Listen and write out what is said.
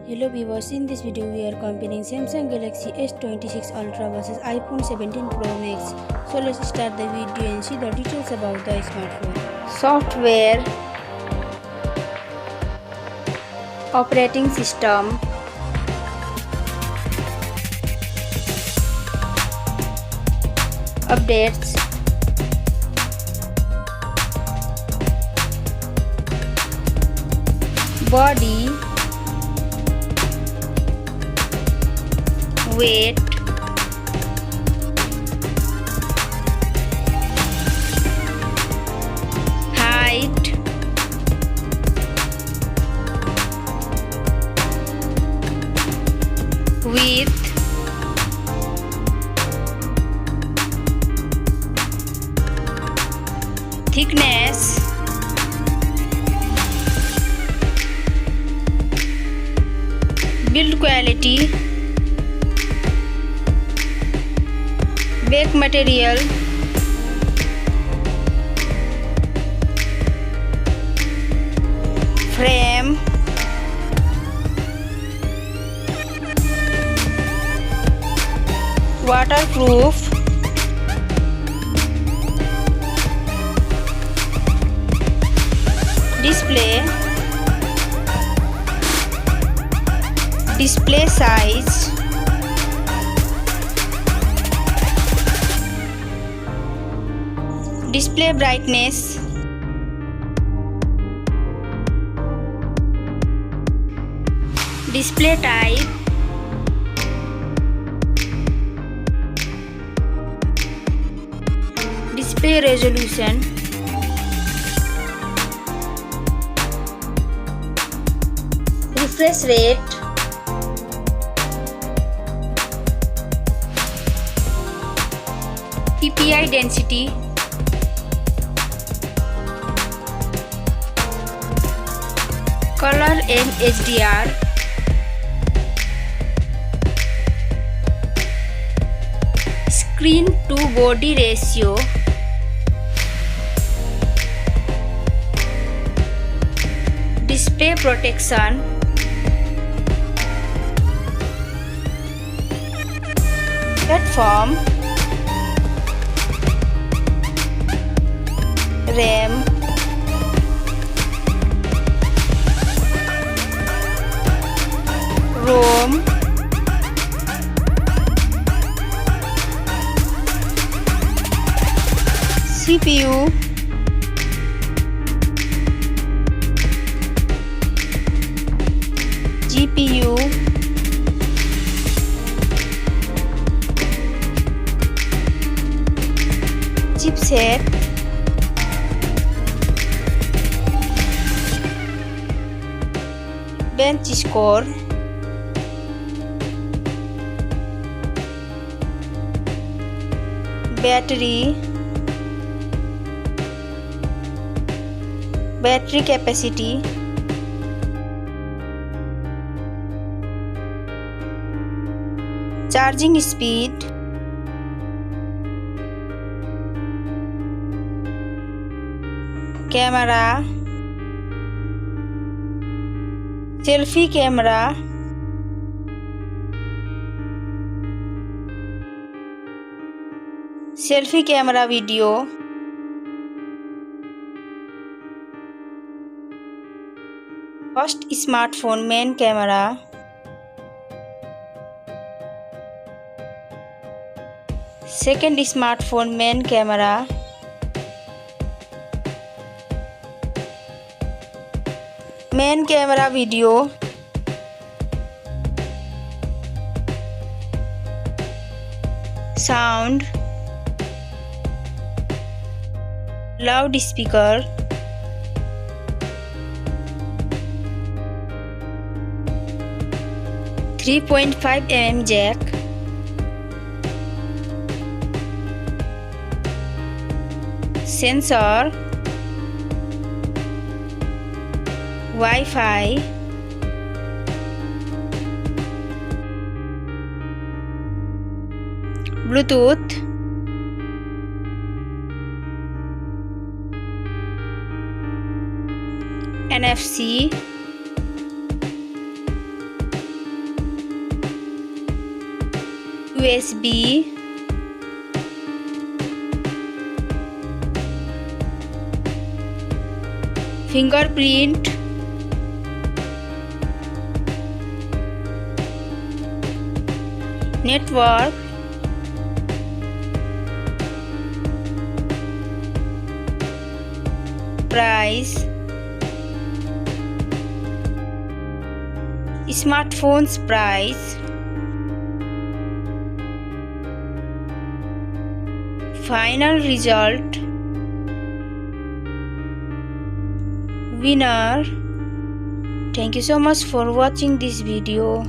Hello viewers, in this video we are comparing Samsung Galaxy S26 Ultra versus iPhone 17 Pro Max. So let's start the video and see the details about the smartphone. Software, operating system, updates, body, weight, height, width, thickness, build quality, back material, frame, waterproof, display size, display brightness, display type, display resolution, refresh rate, PPI density, color and HDR, screen to body ratio, display protection, platform, RAM, ROM, CPU, GPU, chipset, Geekbench Score, battery capacity, charging speed, camera, selfie camera, selfie camera video, first smartphone main camera, second smartphone main camera, main camera video, sound, loudspeaker, .5 mm jack, sensor, Wi-Fi, Bluetooth, NFC, USB, fingerprint, network, price, smartphone's price, final result, winner. Thank you so much for watching this video.